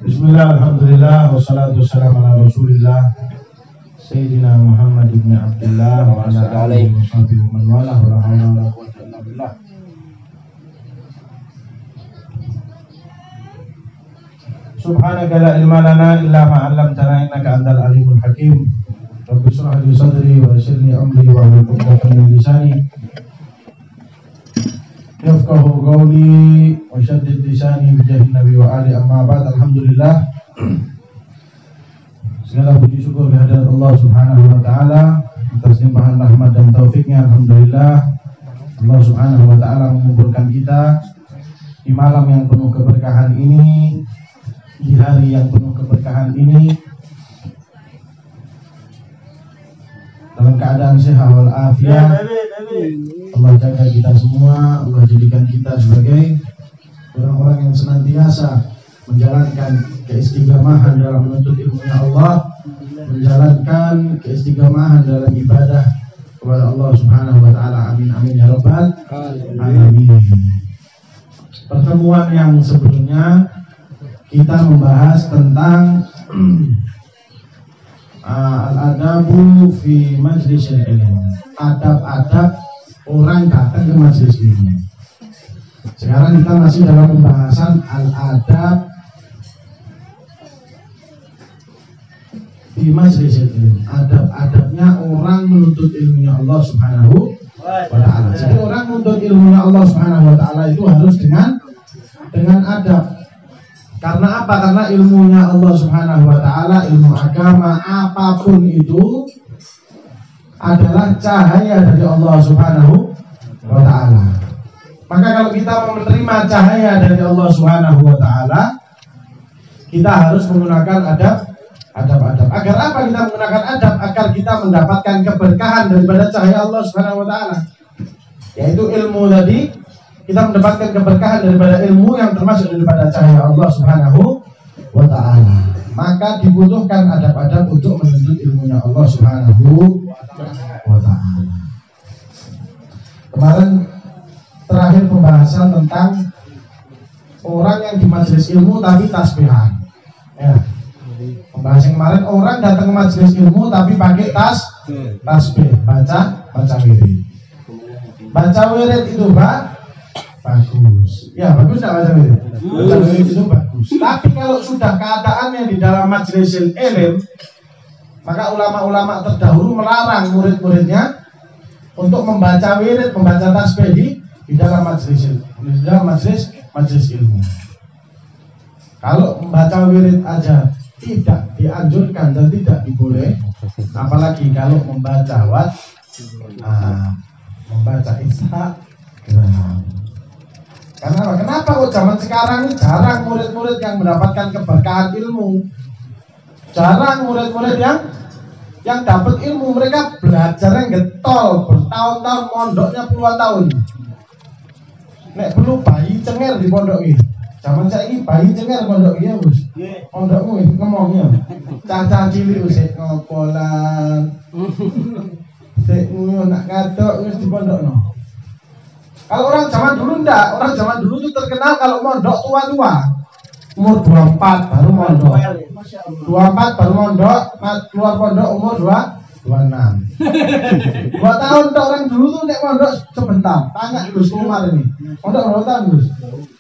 Bismillah, alhamdulillah, wassalatu wassalamu ala rasulillah Sayyidina Muhammad ibn Abdullah wa ala alihi wa sahbihi wa man wala wa la hawla wa la quwwata illa billah. Subhanaka la ilma lana illa ma 'allamtana innaka antal alimul hakim. Rabbi shrah li sadri wa yassir li amri wa hlul 'uqdatam min lisani yafqahu qawli wa shaddid lisani bi jahin nabi wa ali amma ba'd. Alhamdulillah, segala puji syukur kehadirat Allah Subhanahu wa taala atas limpahan rahmat dan taufiknya. Alhamdulillah, Allah Subhanahu wa taala mengumpulkan kita di malam yang penuh keberkahan ini, di hari yang penuh keberkahan ini, dalam keadaan sehat wal afiat. Allah jaga kita semua, Allah jadikan kita sebagai orang-orang yang senantiasa menjalankan keistiqomahan dalam menuntut ilmunya Allah, menjalankan keistiqomahan dalam ibadah kepada Allah Subhanahu wa taala. Amin amin ya rabbal alamin. Pertemuan yang sebelumnya kita membahas tentang al-adabu fi majlisil ilm, adab-adab orang datang ke majelis ilmu. Sekarang kita masih dalam pembahasan al-adab fi majlisil ilm, adab-adabnya orang menuntut ilmunya Allah Subhanahu wa ta'ala. Jadi orang menuntut ilmunya Allah Subhanahu wa ta'ala itu harus dengan adab. Karena apa? Karena ilmunya Allah Subhanahu wa ta'ala, ilmu agama apapun itu adalah cahaya dari Allah Subhanahu wa ta'ala. Maka kalau kita mau menerima cahaya dari Allah Subhanahu wa ta'ala, kita harus menggunakan adab-adab. Agar apa kita menggunakan adab? Agar kita mendapatkan keberkahan daripada cahaya Allah Subhanahu wa ta'ala, yaitu ilmu tadi. Kita mendapatkan keberkahan daripada ilmu yang termasuk daripada cahaya Allah Subhanahu wa ta'ala. Maka dibutuhkan adab-adab untuk menuntut ilmunya Allah Subhanahu wa ta'ala. Kemarin terakhir pembahasan tentang orang yang di majelis ilmu tapi tasbihan. Ya. Pembahasan kemarin, orang datang ke majelis ilmu tapi pakai tasbih, baca wirid. Baca wirid itu bagus. Ya, bagus enggak baca wirid? Baca wirid itu bagus. Tapi kalau sudah keadaannya di dalam majelis ilmu, maka ulama-ulama terdahulu melarang murid-muridnya untuk membaca wirid, membaca tasbih di dalam majelis ilmu, di dalam majelis ilmu. Kalau membaca wirid aja tidak dianjurkan dan tidak diboleh, apalagi kalau membaca membaca Instagram. Kenapa kok zaman sekarang ini jarang murid-murid yang mendapatkan keberkahan ilmu? Jarang murid-murid yang dapat ilmu. Mereka belajarnya getol, bertahun-tahun, mondoknya puluhan tahun. Nek perlu bayi cenger di pondok ini. Zaman saya ini bayi cenger pondok ini, Bos. Pondokmu ini ngomongnya. Cah-cah cilik usik ngopolan. Sik nak katok wis di pondokno. Kalau orang zaman dulu enggak, orang zaman dulu itu terkenal kalau mondok tua-tua. Umur 24 baru mondok. 24 baru mondok, keluar pondok umur 26. 2 tahun untuk orang dulu tuh nek mondok sebentar. Tanya Gus Umar ini. Mondok berapa tahun, Gus?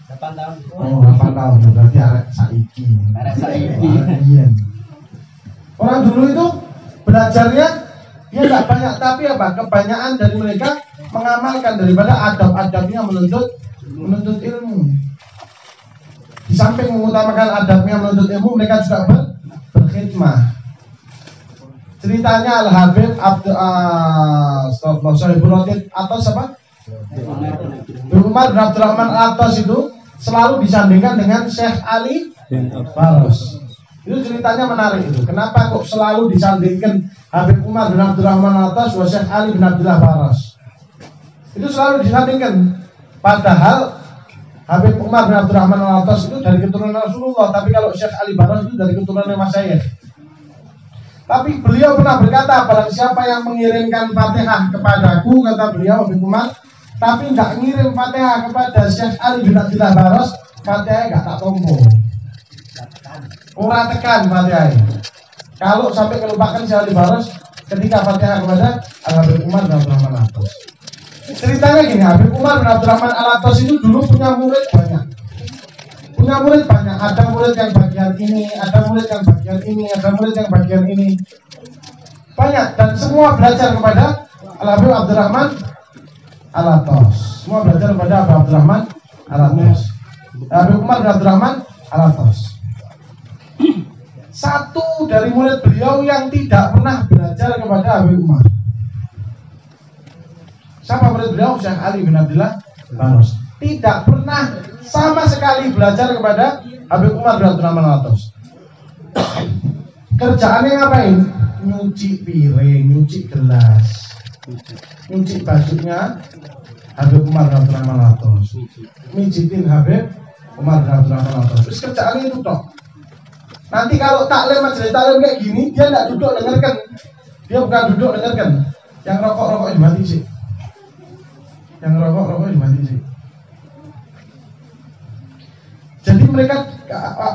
8 tahun. Oh, 8 tahun. Berarti arek saiki. Iya. Orang dulu itu belajarnya dia enggak banyak, tapi apa? Kebanyakan dari mereka mengamalkan daripada adab-adabnya menuntut ilmu. Di samping mengutamakan adabnya menuntut ilmu, mereka juga berkhidmah. Ceritanya Al-Habib Atas apa? Umar bin Abdurrahman Atas itu selalu disandingkan dengan Syekh Ali Baros. Itu ceritanya menarik itu. Kenapa kok selalu disandingkan Habib Umar bin Abdurrahman Atas wa Syekh Ali bin Abdullah Baros? Itu selalu disandingkan. Padahal Habib Umar bin Abdurrahman Al-Atas itu dari keturunan Rasulullah, tapi kalau Syekh Ali Baros itu dari keturunan Masyayikh. Tapi beliau pernah berkata, barang siapa yang mengirimkan Fatihah kepadaku, kata beliau Habib Umar, tapi nggak ngirim Fatihah kepada Syekh Ali bin Abdillah Baros, Fatihah nggak tak tompo. Ora tekan Fatihah. Kalau sampai kelupakan Syekh Ali Baros ketika Fatihah kepada Habib Umar bin Abdurrahman Al-Atos. Ceritanya gini, Habib Umar bin Abdurrahman Al-Atos itu dulu punya murid banyak. Ada murid yang bagian ini, ada murid yang bagian ini, ada murid yang bagian ini. Banyak, dan semua belajar kepada Habib Abdurrahman Al-Atos. Semua belajar kepada Habib Abdurrahman Al-Atos. Habib Umar bin Abdurrahman Al-Atos. Satu dari murid beliau yang tidak pernah belajar kepada Habib Umar. Siapa murid beliau? Syekh Ali bin Abdillah Baros. Tidak pernah sama sekali belajar kepada Habib Umar bin Abdurrahman Al-Atos. Kerjaannya ngapain? Nyuci piring, nyuci gelas, nyuci bajunya Habib Umar bin Abdurrahman Al-Atos, mijitin Habib Umar bin Abdurrahman Al-Atos. Terus kerjaannya itu toh. Nanti kalau taklim majelis taklim kayak gini, dia tidak duduk dengarkan. Dia bukan duduk dengarkan. Yang rokok dimati sih. Yang rokok dimati sih. Jadi mereka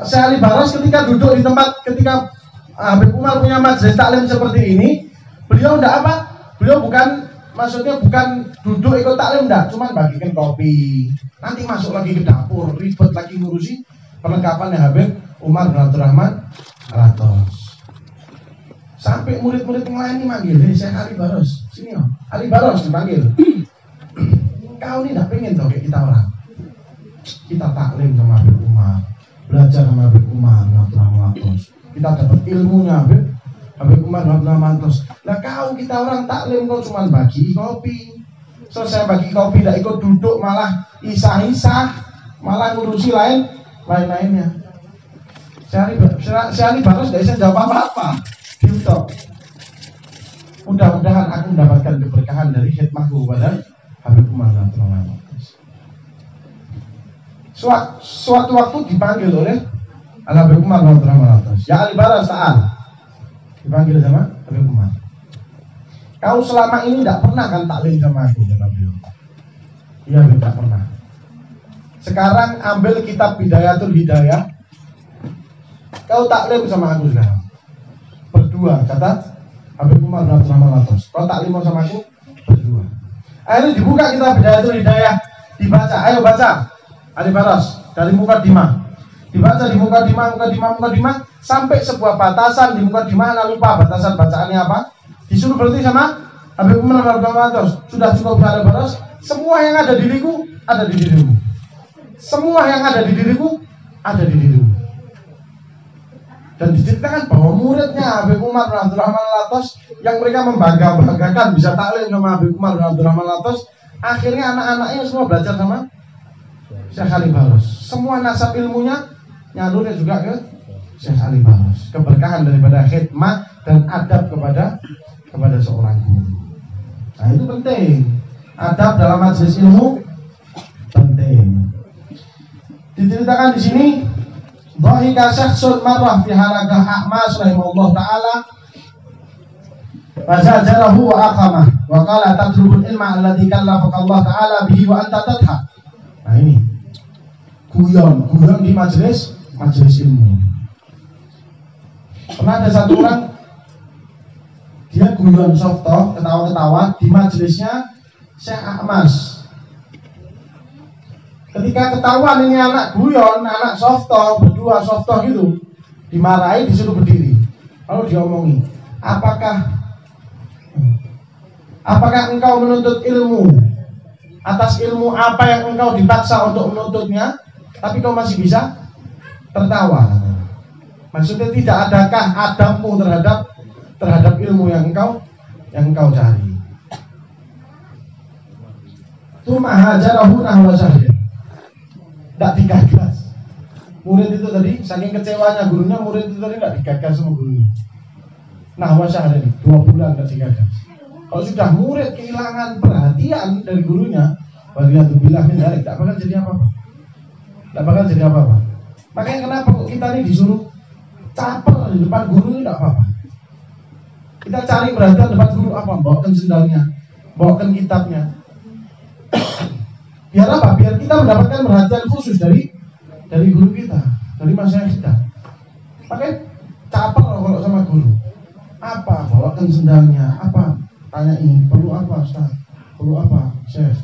Syekh Ali Baros ketika duduk di tempat, ketika Habib Umar punya majelis taklim seperti ini, beliau tidak apa? Beliau bukan, maksudnya bukan duduk ikut taklim, tidak, cuma bagikan kopi. Nanti masuk lagi ke dapur, ribet lagi ngurusi perlengkapan yang Habib Umar bin Abdurrahman Al-Atos. Sampai murid-murid yang lain dipanggil, Syekh Ali Baros, sini om, Ali Baros dipanggil. Kau ini tidak pengen toh kayak kita orang. Kita taklim sama Habib Umar, belajar sama Habib Umar bin Abdurrahman Al-Atos. Kita dapat ilmunya Habib Umar bin Abdurrahman Al-Atos. Nah kau kita orang taklim kau cuma bagi kopi. Selesai bagi kopi tidak ikut duduk, malah isah-isah, malah ngurusi lain-lainnya. Syekh Ali Baros tidak bisa jawab apa-apa. Gitu. Mudah-mudahan aku mendapatkan keberkahan dari khidmahku kepada Habib Umar bin Abdurrahman Al-Atos. Suatu waktu dipanggil oleh Habib Umar bin Abdurrahman Al-Atos. Ya Ali Baros ta'al. Dipanggil sama Habib Umar. Kau selama ini tidak pernah kan taklim sama aku, kata beliau. Iya, tidak pernah. Sekarang ambil kitab Bidayatul Hidayah. Kau taklim sama aku sekarang. Berdua, kata Habib Umar bin Abdurrahman Al-Atos. Kau taklim sama aku berdua. Akhirnya dibuka kitab Bidayatul Hidayah, dibaca. Ayo baca. Ali Baros dari mukadimah. Dibaca di mukadimah sampai sebuah batasan di mukadimah, lalu lupa batasan bacaannya apa. Disuruh berhenti sama Habib Umar bin Abdurrahman Al-Atos. Sudah cukup Ali Baros. Semua yang ada di diriku ada di dirimu. Semua yang ada di diriku ada di dirimu. Dan diceritakan bahwa muridnya Habib Umar bin Abdurrahman Al-Atos yang mereka membangga-banggakan bisa taklim sama Habib Umar bin Abdurrahman Al-Atos, akhirnya anak-anaknya semua belajar sama Syekh Ali Baros. Semua nasab ilmunya nyalurnya juga ke Syekh Ali Baros. Keberkahan daripada khidmah dan adab kepada seorang guru. Nah itu penting. Adab dalam majelis ilmu penting. Diceritakan di sini, dhahika syakhsun marrah fi halaqah A'mas rahimahullah taala fazajarahu wa aqamah wa qala tatlubul ilma alladhi kallafaka Allah taala bihi wa anta tadhak. Nah ini guyon di majelis ilmu. Pernah ada satu orang dia guyon softo, ketawa-ketawa di majelisnya Syekh A'mas. Ketika ketahuan ini anak guyon, anak softo, berdua softo gitu, dimarahi, disuruh berdiri. Lalu diomongi, apakah engkau menuntut ilmu atas ilmu apa yang engkau dipaksa untuk menuntutnya, tapi kau masih bisa tertawa? Maksudnya tidak adakah adabmu terhadap ilmu yang engkau cari? Tsumma hajarahu nahwa syahrin. Tidak digagas. Murid itu tadi saking kecewanya gurunya, murid itu tadi tidak digagas sama gurunya. Nahwa syahrin, 2 bulan tidak digagas. Kalau sudah murid kehilangan perhatian dari gurunya, waliyadzubillah min dzalik, tidak bakal jadi apa-apa. Makanya kenapa kita ini disuruh caper di depan guru itu tidak apa-apa. Kita cari perhatian depan guru apa? Bawakan sendalnya, bawakan kitabnya. Biar apa? Biar kita mendapatkan perhatian khusus dari guru kita, dari masyarakat kita. Pakai caper kalau sama guru. Apa? Bawakan sendalnya. Apa? Tanya ini. Perlu apa, Ustaz? Perlu apa, Chef?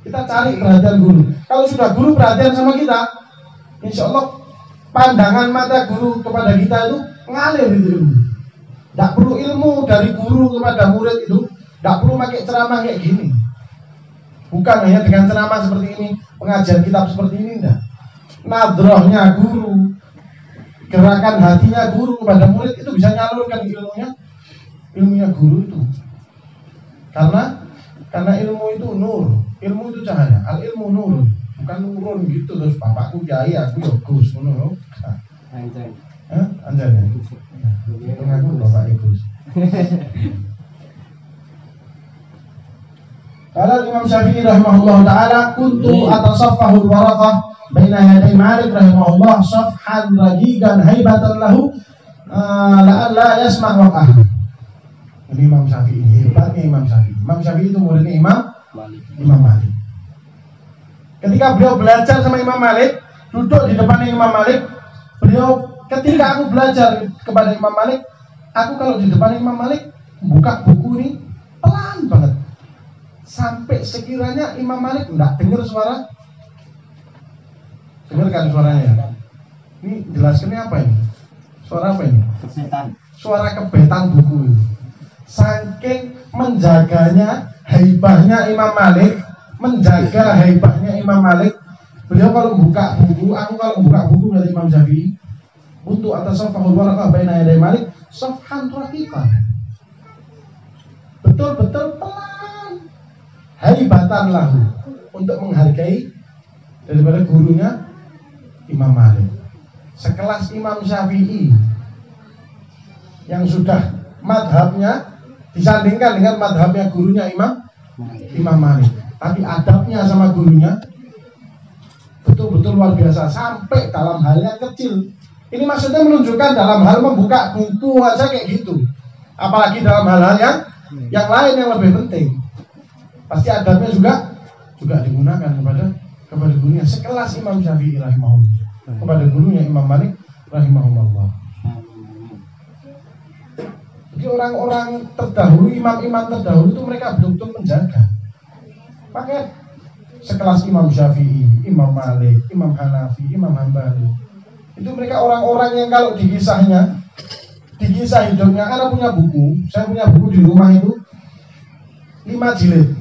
Kita cari perhatian guru. Kalau sudah guru perhatian sama kita, insya Allah pandangan mata guru kepada kita itu ngalir itu ilmu. Tidak perlu ilmu dari guru kepada murid itu. Tidak perlu pakai ceramah kayak gini. Bukan hanya dengan ceramah seperti ini, pengajian kitab seperti ini, enggak. Nadrohnya guru, gerakan hatinya guru kepada murid itu bisa nyalurkan ilmunya guru itu. Karena ilmu itu nur, ilmu itu cahaya, al ilmu nur, bukan nurun gitu terus bapakku kiai aku ya Gus, ngono. Anjay. Anjay. Itu ngaku bapak Gus. Kalau Imam Syafi'i rahimahullah ta'ala kuntu atasaffahu al-waraqah baina yaday Malik rahimahullah safhan rajigan haibatan lahu la'alla yasma' waqah. Ini Imam Syafi'i, hebatnya Imam Syafi'i. Imam Syafi'i itu muridnya Imam Malik. Ketika beliau belajar sama Imam Malik, duduk di depan Imam Malik, ketika aku belajar kepada Imam Malik, aku kalau di depan Imam Malik buka buku ini pelan banget. Sampai sekiranya Imam Malik enggak dengar suara. Dengarkan suaranya. Ini jelaskannya apa ini? Suara apa ini? Kebetan. Suara kebetan buku ini. Saking menjaganya haibahnya Imam Malik, menjaga haibahnya Imam Malik. Beliau kalau buka buku, aku kalau buka buku dari Imam Syafi'i, untuk atas safhul waraqah baina yaday Malik, safhan raqiqan. Betul-betul pelan. Haibatan lahu, untuk menghargai daripada gurunya Imam Malik. Sekelas Imam Syafi'i yang sudah madhabnya disandingkan dengan madhabnya gurunya Imam Malik, tapi adabnya sama gurunya betul-betul luar biasa sampai dalam hal yang kecil. Ini maksudnya menunjukkan dalam hal membuka buku aja kayak gitu, apalagi dalam hal-hal yang lain yang lebih penting. Pasti adabnya juga digunakan kepada gurunya sekelas Imam Syafi'i rahimahullah, kepada gurunya Imam Malik rahimahullah. Jadi orang-orang terdahulu, imam-imam terdahulu itu mereka betul-betul menjaga. Makanya sekelas Imam Syafi'i, Imam Malik, Imam Hanafi, Imam Hambali, itu mereka orang-orang yang kalau di kisah hidupnya, karena punya buku, saya punya buku di rumah itu 5 jilid,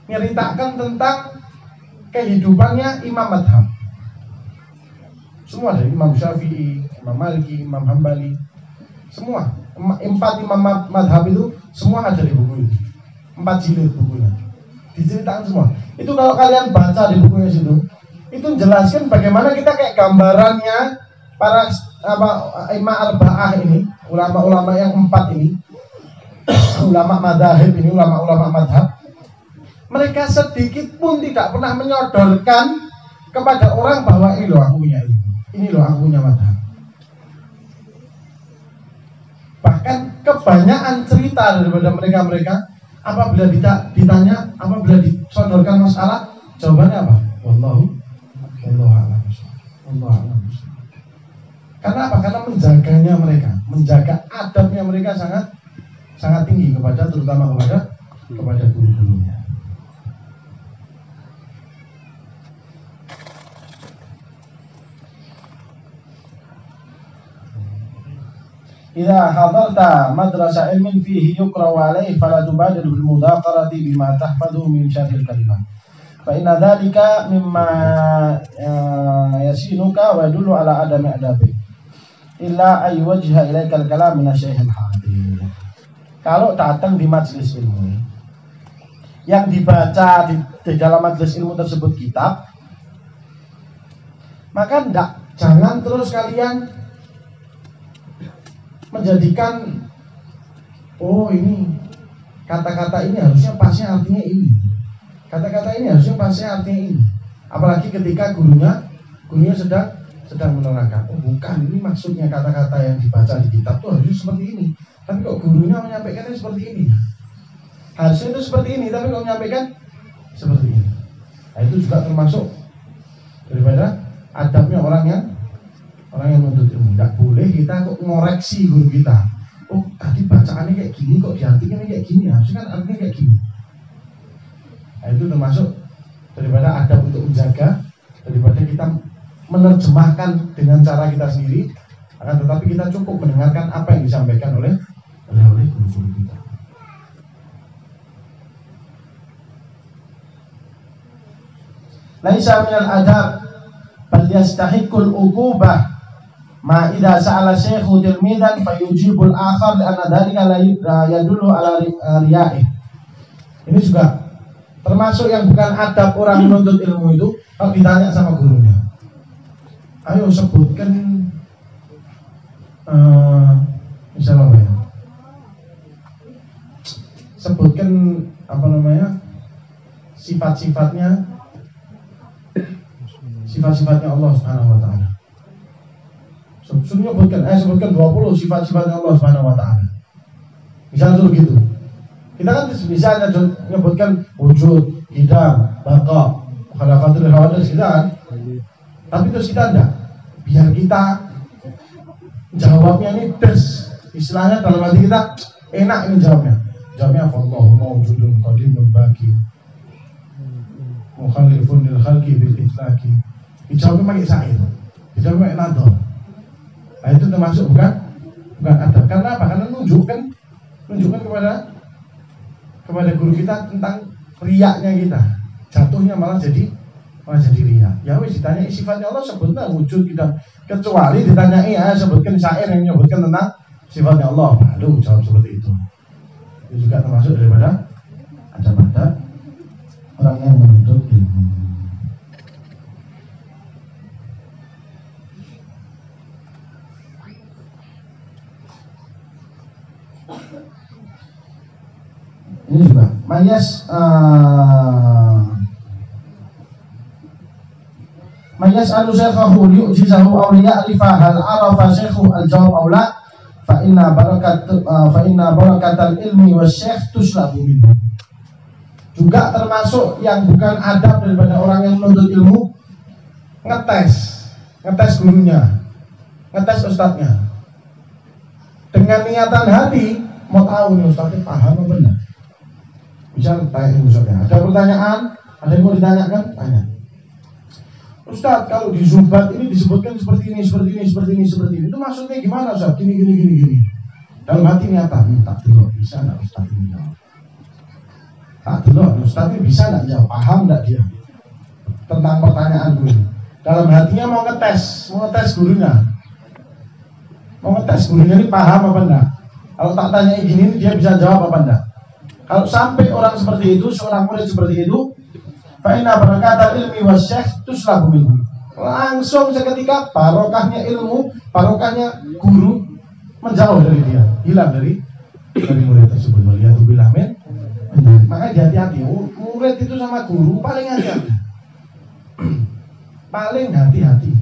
nyeritakan tentang kehidupannya imam madhab. Semua dari Imam Syafi'i, Imam Maliki, Imam Hambali, semua 4 imam madhab itu semua ada di buku itu. 4 jilid bukunya, diceritakan semua. Itu kalau kalian baca di bukunya situ, itu menjelaskan bagaimana kita kayak gambarannya para imam arba'ah ini, ulama-ulama yang 4 ini, ulama madhab ini, ulama-ulama madhab. Mereka sedikit pun tidak pernah menyodorkan kepada orang bahwa ini loh aku punya ini loh aku punya madhab. Bahkan kebanyakan cerita daripada mereka apabila ditanya, apabila disodorkan masalah, jawabannya apa? Wallahu a'lam. Karena apa? Karena menjaganya mereka, menjaga adabnya mereka sangat tinggi terutama kepada guru-gurunya. Idza hadarta madrasa ilmin fihi yuqra'u alayhi fala tubadir bil mudaqarati bima tahfadhu min syarhil kalimat. Fa inna dzalika mimma yasinuka wa yadullu ala adami adabi. Illa ay wajha ilaikal kalam min asy-syaikhil hadir. Kalau datang di majelis ilmu yang dibaca di dalam majelis ilmu tersebut kitab, maka jangan terus kalian menjadikan ini kata-kata ini harusnya pasnya artinya ini, kata-kata ini harusnya pasnya artinya ini. Apalagi ketika gurunya sedang menerangkan, bukan, ini maksudnya kata-kata yang dibaca di kitab tuh harusnya seperti ini, tapi kok gurunya menyampaikannya seperti ini. Harusnya itu seperti ini, tapi kok menyampaikan seperti ini. Nah, itu juga termasuk daripada adabnya orang yang menuntut ilmu. Tidak boleh kita kok ngoreksi guru kita. Oh, tadi bacaannya kayak gini, kok diartikan kayak gini, harusnya kan artinya kayak gini. Nah, itu termasuk daripada adab untuk menjaga, daripada kita menerjemahkan dengan cara kita sendiri, akan tetapi kita cukup mendengarkan apa yang disampaikan oleh guru-guru kita. Laisa minal adab bal yastahiqul uqubah ma idza sa'ala syaikhu tilmidan fayujibul akhar li anna dhalika la yadullu ala riya'i. Ini juga termasuk yang bukan adab orang menuntut ilmu itu kalau ditanya sama gurunya. Ayo sebutkan misalnya apa ya? Sebutkan apa namanya? Sifat-sifatnya Allah Subhanahu wa taala. Sebutkan 20 sifat-sifatnya Allah Subhanahu wa taala. Misalnya dulu gitu. Kita kan bisa menyebutkan wujud, qidam, baqa, khalaqatul hawadits kita kan. Tapi terus kita enggak. Biar kita jawabnya ini istilahnya dalam hati kita enak ini jawabnya. Jawabnya Allahu mawjudun qadimun baqi. Mukhalifun lil khalqi bil itlaqi. Dijawabnya pakai syair. Dijawabnya pakai nadhar. Nah, itu termasuk bukan adab. Karena apa? Karena menunjukkan kepada guru kita tentang riyaknya kita. Jatuhnya malah jadi riya. Ya wis ditanya sifatnya Allah sebutnya wujud kita, kecuali ditanyai sebutkan syair yang menyebutkan tentang sifatnya Allah. Baru jawab seperti itu. Itu juga termasuk daripada adab orang yang menuntut ilmu. Ini juga mayas alu syekhahu yu'jizahu awliya alifa hal arafa syekhu al-jawab awla fa inna barakatal ilmi wa syekh tuslabu minhu. Juga termasuk yang bukan adab daripada orang yang menuntut ilmu, ngetes gurunya, ngetes ustadznya dengan niatan hati mau tahu nih ustadznya paham apa benar. Misal tanya ustadznya, ada pertanyaan, ada yang mau ditanyakan, tanya. Ustadz, kalau di Zubat ini disebutkan seperti ini. Itu maksudnya gimana Ustadz? Gini. Dalam hati niatan, tak dulu bisa nggak Ustadz ini jawab? Tak dulu, Ustadz ini bisa nggak jawab? Paham nggak dia tentang pertanyaan gue? Dalam hatinya mau ngetes gurunya. Mau ngetes gurunya ini paham apa enggak? Kalau tak tanya gini, dia bisa jawab apa enggak? Kalau sampai orang seperti itu, seorang murid seperti itu, fa inna barakatal ilmi wasyekh tuslabu minhu. Langsung seketika barokahnya ilmu, barokahnya guru menjauh dari dia, hilang dari murid tersebut. Waliyatubillah min. Makanya hati-hati, murid itu sama guru paling hati-hati. Paling hati-hati.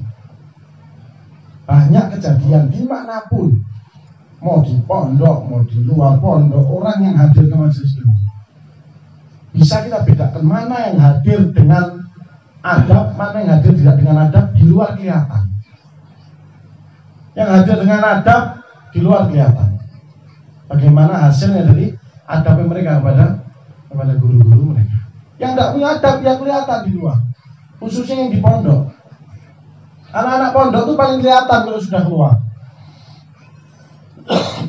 Banyak kejadian dimanapun, mau di pondok, mau di luar pondok, orang yang hadir ke majelis ilmu bisa kita bedakan mana yang hadir dengan adab, mana yang hadir tidak dengan adab, di luar kelihatan. Yang hadir dengan adab di luar kelihatan. Bagaimana hasilnya dari adab mereka kepada guru-guru mereka. Yang tidak punya adab ya kelihatan di luar, khususnya yang di pondok. Anak-anak pondok itu paling kelihatan kalau sudah keluar.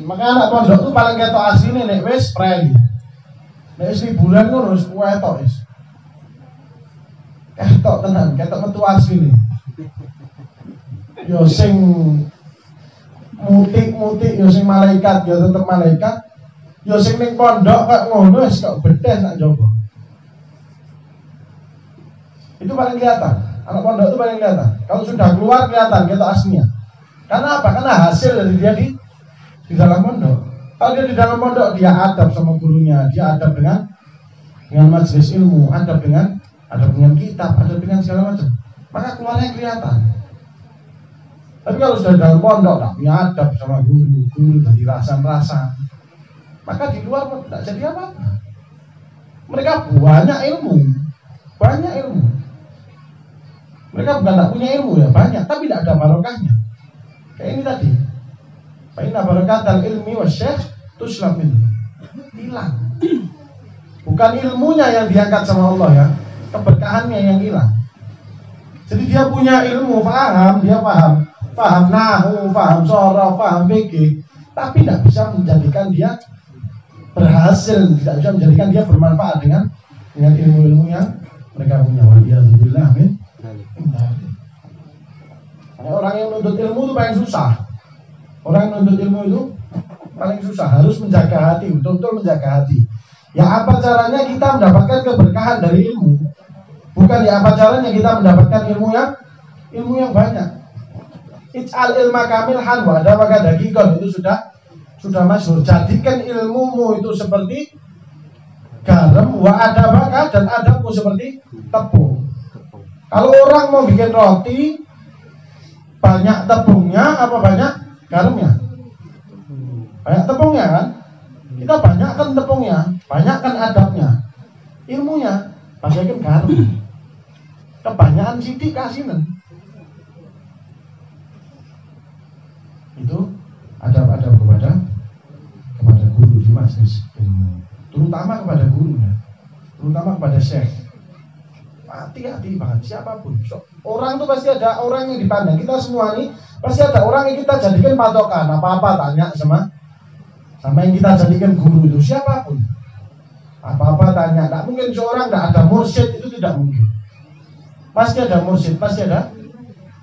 Maka anak pondok itu paling ketok asline nek wis spray. Nek wis liburan ngono wis ketok wis. Ketok tenan, ketok metu asline. Yo sing mutik-mutik, yo sing malaikat, yo tetep malaikat. Yo sing ning pondok kok ngono wis kok bedes nak jowo. Itu paling kelihatan. Anak pondok itu paling kelihatan. Kalau sudah keluar kelihatan ketok aslinya. Karena apa? Karena hasil dari dia di dalam pondok. Kalau dia di dalam pondok, dia adab sama gurunya, dia adab dengan majelis ilmu, adab dengan kitab, adab dengan segala macam. Maka keluarnya kelihatan. Tapi kalau sudah di dalam pondok, tak punya adab sama guru jadi rasan-rasan, maka di luar tidak jadi apa-apa. Mereka banyak ilmu, Mereka bukan tak punya ilmu ya, banyak, tapi tidak ada barokahnya. Kayak ini tadi. Fa inna barakatal ilmi wasyekh tuslab minhu. Hilang. Bukan ilmunya yang diangkat sama Allah ya, keberkahannya yang hilang. Jadi dia punya ilmu, dia paham nahu, paham sorof, paham fikih, tapi tidak bisa menjadikan dia berhasil, tidak bisa menjadikan dia bermanfaat dengan ilmu-ilmu yang mereka punya. Waliyadzubillah min. Orang yang menuntut ilmu itu paling susah. Orang yang menuntut ilmu itu paling susah, harus menjaga hati, betul-betul menjaga hati. Ya apa caranya kita mendapatkan keberkahan dari ilmu? Bukan ya apa caranya kita mendapatkan ilmu yang banyak. Ij'al ilma kamilhan wa adawaka daqiqan, itu sudah masyhur. Jadikan ilmumu itu seperti garam, wa adawaka, dan adabmu seperti tepung. Kalau orang mau bikin roti, banyak tepungnya apa banyak garamnya? Banyak tepungnya kan? Kita banyakkan tepungnya, banyakkan adabnya. Ilmunya banyakkan garam. Kebanyakan sidik kasinan. Itu adab-adab kepada guru di majelis ilmu. Terutama kepada gurunya, terutama kepada syekh. Hati-hati banget siapapun. Orang itu pasti ada orang yang dipandang. Kita semua nih pasti ada orang yang kita jadikan patokan. Apa-apa tanya sama yang kita jadikan guru itu siapapun. Apa-apa tanya. Tidak mungkin seorang tidak ada mursyid, itu tidak mungkin. Pasti ada mursyid, pasti ada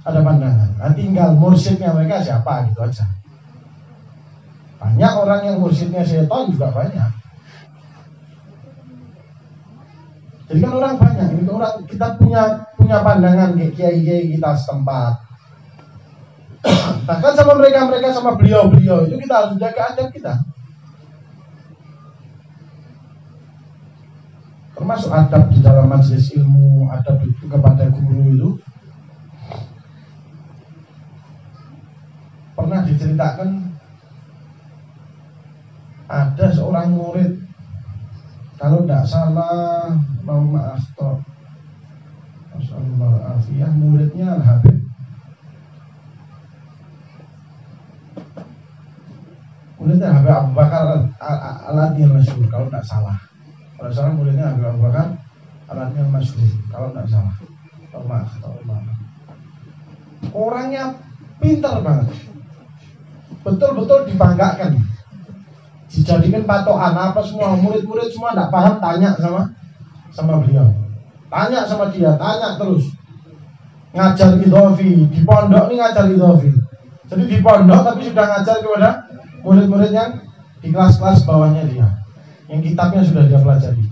pandangan. Nah, tinggal mursyidnya mereka siapa gitu aja. Banyak orang yang mursyidnya setan juga banyak. Jadi kan orang banyak. Ini orang kita punya pandangan kayak kiai-kiai kita setempat. Bahkan sama mereka sama beliau-beliau itu kita harus jaga adab kita. Termasuk adab di dalam majelis ilmu, adab itu kepada guru itu. Pernah diceritakan ada seorang murid, kalau tidak salah, maaf, muridnya Al-Habib. Muridnya Habib Abu Bakar Al-Adiyah masyhur, kalau tidak salah. Kalau salah muridnya Habib Abu Bakar Al-Adiyah masyhur, kalau tidak salah. Maaf. Orangnya pintar banget. Betul-betul dibanggakan. Dijadikan patokan apa semua murid-murid semua tidak paham tanya sama beliau. Tanya sama dia, tanya terus. Ngajar idhofi, di pondok ini ngajar idhofi. Jadi di pondok tapi sudah ngajar kepada murid-murid yang di kelas-kelas bawahnya dia, yang kitabnya sudah dia pelajari.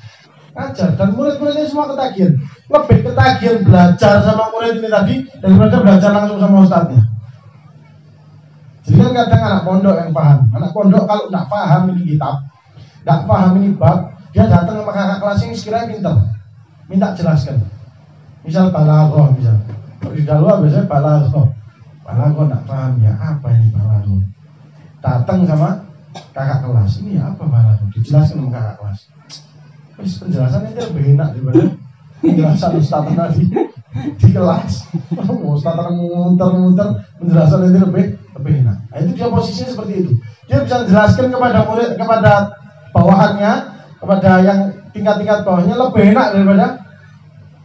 Ngajar, dan murid-muridnya semua ketagihan. Lebih ketagihan belajar sama murid ini tadi daripada belajar langsung sama ustadznya. Jadi kan kadang anak pondok yang paham. Anak pondok kalau tidak paham ini kitab, tidak paham ini bab, dia datang sama kakak kelas yang sekiranya pintar, minta jelaskan. Misal balaghah, misal di dalam biasanya balaghah tidak paham ya apa ini balaghah. Datang sama kakak kelas, ini apa balaghah, dijelaskan sama kakak kelas. Penjelasan itu lebih enak daripada penjelasan ustadz tadi di kelas. Ustadz muter-muter, penjelasan itu lebih enak. Nah, itu dia posisinya seperti itu. Dia bisa menjelaskan kepada murid, kepada bawahannya, kepada yang tingkat-tingkat bawahnya lebih enak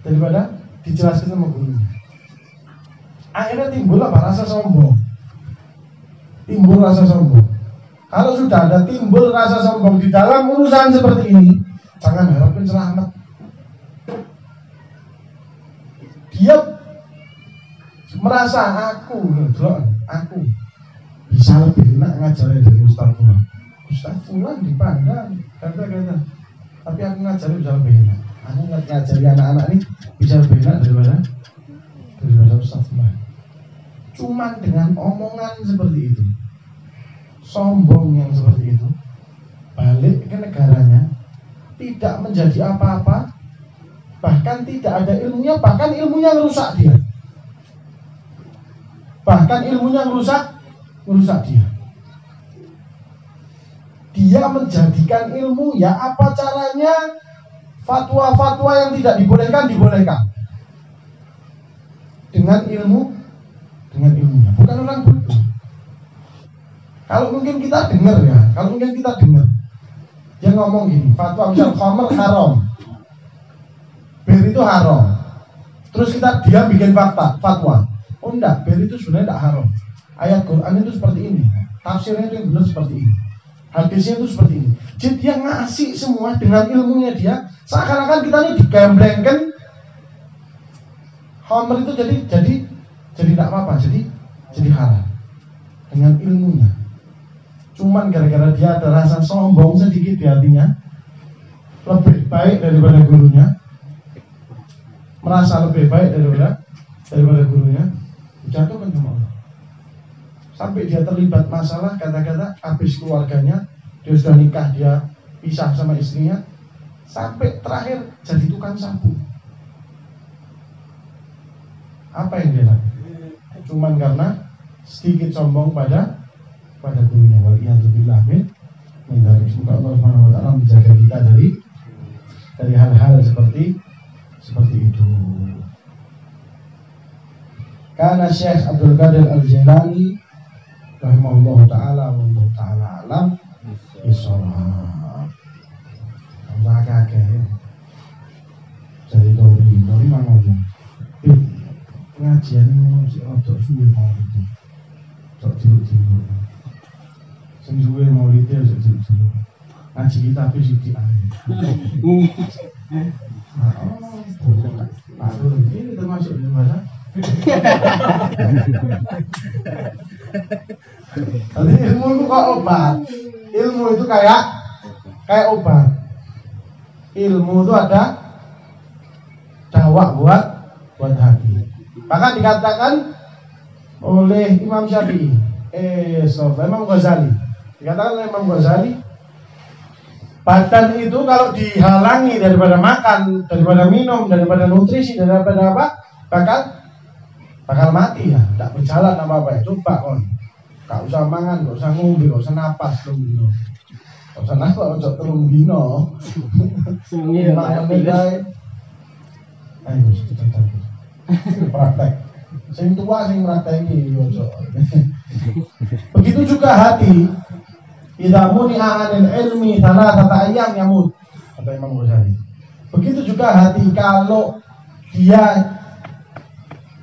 daripada dijelaskan sama gurunya. Akhirnya timbul rasa sombong. Timbul rasa sombong. Kalau sudah ada timbul rasa sombong di dalam urusan seperti ini, jangan harapkan selamat. Dia merasa aku bisa lebih enak ngajarin dari Ustaz Fulan. Ustaz Fulan dipandang kata-kata, tapi aku ngajarin bisa lebih enak. Aku ngajari anak-anak ini bisa lebih enak daripada Ustaz Fulan. Cuman dengan omongan seperti itu, sombong yang seperti itu, balik ke negaranya, tidak menjadi apa-apa, bahkan tidak ada ilmunya, bahkan ilmunya merusak dia. Bahkan ilmunya merusak dia. Dia menjadikan ilmu, ya apa caranya fatwa-fatwa yang tidak dibolehkan. dengan ilmunya, bukan orang bodoh. Kalau mungkin kita dengar dia ngomong gini, fatwa misal khamr haram, bir itu haram, terus dia bikin fatwa, oh enggak, bir itu sebenarnya enggak haram, ayat Quran itu seperti ini, tafsirnya itu yang benar seperti ini, hadisnya itu seperti ini. Jadi dia ngasih semua dengan ilmunya dia, seakan-akan kita ini digemblengkan khamr itu jadi tidak apa-apa, jadi halal dengan ilmunya. Cuman gara-gara dia ada rasa sombong sedikit di hatinya, lebih baik daripada gurunya, merasa lebih baik daripada gurunya, dijatuhkan sama Allah. Sampai dia terlibat masalah, kata-kata habis keluarganya, dia sudah nikah, dia pisah sama istrinya, sampai terakhir jadi tukang sapu. Apa yang dia lakukan? Cuman karena sedikit sombong pada gurunya. Waliyadzubillah min dzalik. Semoga Allah Subhanahu wa taala menjaga kita dari hal-hal seperti itu. Karena Syekh Abdul Qadir Al-Jailani rahimahullah taala wa taala alam bisawab. Kakek jadi dori mangga. Pengajian ngomong si rodok suwe mau itu. Tok diluk-diluk. Sing suwe mau itu aja diluk-diluk. Ngaji kita tapi sithik ae. Ini termasuk di mana? Jadi ilmu itu kok obat. Ilmu itu kayak obat. Ilmu itu ada dawa buat hati. Bahkan dikatakan oleh Imam Syafi'i, Imam Ghazali, dikatakan oleh Imam Ghazali, badan itu kalau dihalangi daripada makan, daripada minum, daripada nutrisi, daripada apa, bakal mati ya, tidak berjalan apa-apa ya. Coba kon, gak usah mangan, gak usah ngombe, gak usah napas dino, gak usah napas, gak telung dino. Ayo, praktek. Sing tua sing prakteki yo. Begitu juga hati. Idza muni'a 'anil ilmi thalathata ayyam yamut. Kata Imam Ghazali. Begitu juga hati, kalau dia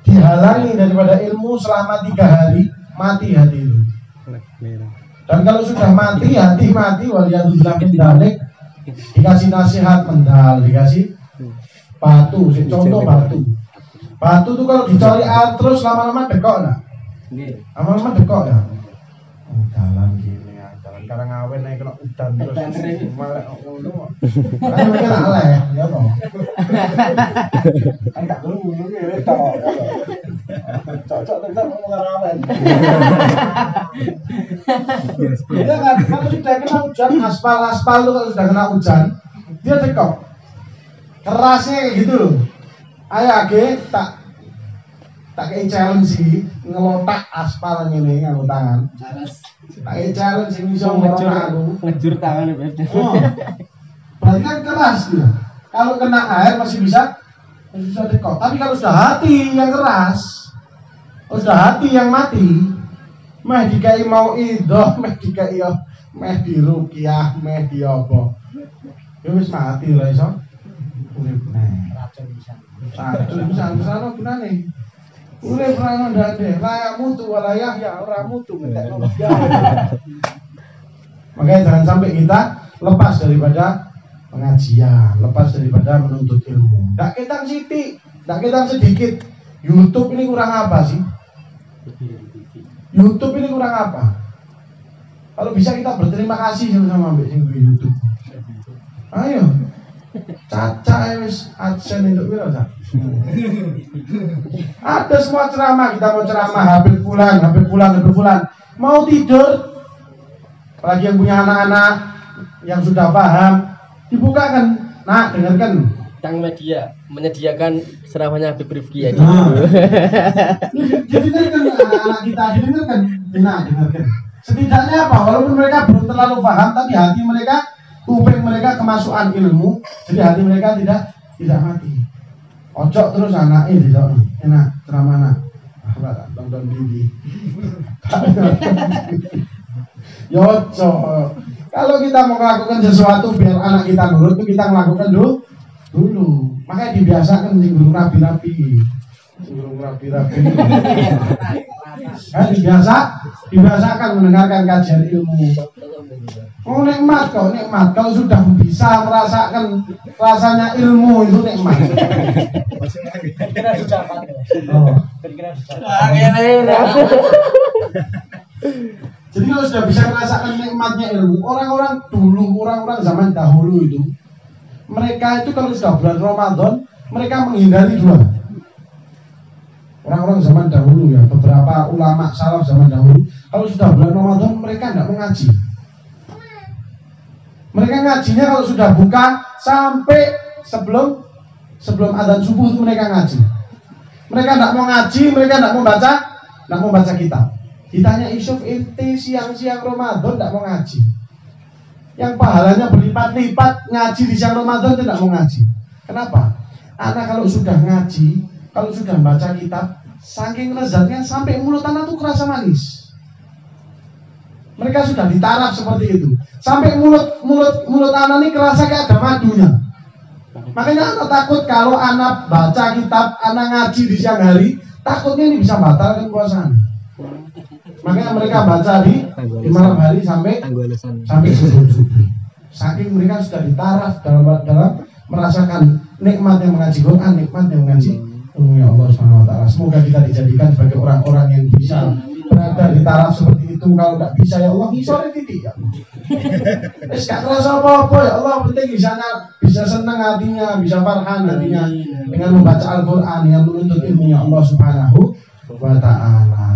dihalangi daripada ilmu selama 3 hari, mati hati itu. Dan kalau sudah mati, hati mati, waliyadzubillah min dzalik, dikasih nasihat mental, dikasih batu, contoh batu. Batu tuh kalau dicari air terus lama-lama dekok nah. Lama-lama dekok ya. Jalan gini ya, jalan Karangawen naik kena udan terus. Malah ngono. Kan mereka aleh, ya toh. Kan tak dulu ya toh. Cocok ngomong Karangawen. Ya kan, kalau sudah kena hujan, aspal tuh kalau sudah kena hujan, dia dekok. Kerasnya kayak gitu loh. Ayo age tak kayak challenge sih, ngelotak aspal ngene nganggo tangan. Tak kayak challenge sing iso ngejur tangan beda. Oh. Berarti kan keras dia. Kalau kena air masih bisa dekok. Tapi kalau sudah hati yang keras, sudah hati yang mati, meh dikai mau idoh, meh dikai meh diruqyah, meh di apa. Ya wis mati ora iso. Urip neh. Racun bisa kesana gunane. Urip ra ono ndade, layak mutu walayah ya ora mutu ngetekno. Makanya jangan sampai kita lepas daripada pengajian, lepas daripada menuntut ilmu. Ndak ketang sithik, ndak ketang sedikit. YouTube ini kurang apa sih? YouTube ini kurang apa? Kalau bisa kita berterima kasih sama mbek sing YouTube. Ayo. Caca wis adsen untuk piro ta? Ada semua ceramah, kita mau ceramah Habib Fulan. Mau tidur, apalagi yang punya anak-anak yang sudah paham, dibukakan. Nah, dengarkan. Tang media menyediakan ceramahnya Habib Rifki ya. Jadi dengarkan anak-anak kita, dengarkan. Nah, dengarkan. Setidaknya apa? Walaupun mereka belum terlalu paham, tapi hati mereka, kuping mereka kemasukan ilmu, jadi hati mereka tidak mati. Ojo terus anaknya di sana. Enak ceramah anak. Ah, tonton TV. Yoco. Kalau kita mau melakukan sesuatu biar anak kita nurut, itu kita melakukan dulu. Makanya dibiasakan di guru rapi-rapi. Guru rapi-rapi. Kan dibiasakan mendengarkan kajian ilmu. Oh nikmat kok, nikmat. Kalau sudah bisa merasakan rasanya ilmu itu nikmat. Oh. Jadi kalau sudah bisa merasakan nikmatnya ilmu, orang-orang dulu, orang-orang zaman dahulu itu, mereka itu kalau sudah bulan Ramadan, mereka menghindari dua. Orang-orang zaman dahulu ya, beberapa ulama salaf zaman dahulu, kalau sudah bulan Ramadan mereka tidak mengaji. Mereka ngajinya kalau sudah buka sampai sebelum adzan subuh itu mereka ngaji. Mereka tidak mau ngaji, mereka tidak mau baca kitab. Ditanya Isyuf ente siang-siang Ramadan tidak mau ngaji. Yang pahalanya berlipat-lipat ngaji di siang Ramadan tidak mau ngaji. Kenapa? Anak kalau sudah ngaji, kalau sudah baca kitab, saking lezatnya sampai mulut anak tuh kerasa manis. Mereka sudah ditaraf seperti itu. Sampai mulut anak ini kerasa kayak ada madunya. Makanya anak takut kalau anak baca kitab, anak ngaji di siang hari, takutnya ini bisa batalkan puasanya. Makanya mereka baca di malam hari sampai subuh. Saking mereka sudah ditaraf dalam merasakan nikmat yang mengaji Quran, nikmat yang mengaji ilmu Allah Subhanahu wa taala. Semoga kita dijadikan sebagai orang-orang yang bisa berada di taraf seperti itu. Kalau tidak bisa ya Allah sore titik ya. Wis gak kerasa apa-apa ya Allah, penting bisa senang hatinya, bisa farhan hatinya dengan membaca Al-Qur'an, dengan menuntut ilmunya Allah Subhanahu wa taala.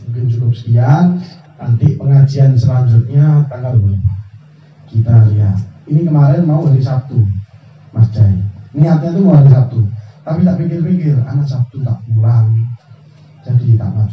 Mungkin cukup sekian. Nanti pengajian selanjutnya tanggal berapa? Kita lihat. Ini kemarin mau hari Sabtu, Mas Jai. Niatnya itu mau hari Sabtu. Tapi tak pikir-pikir, anak Sabtu tak pulang, jadi tak maju.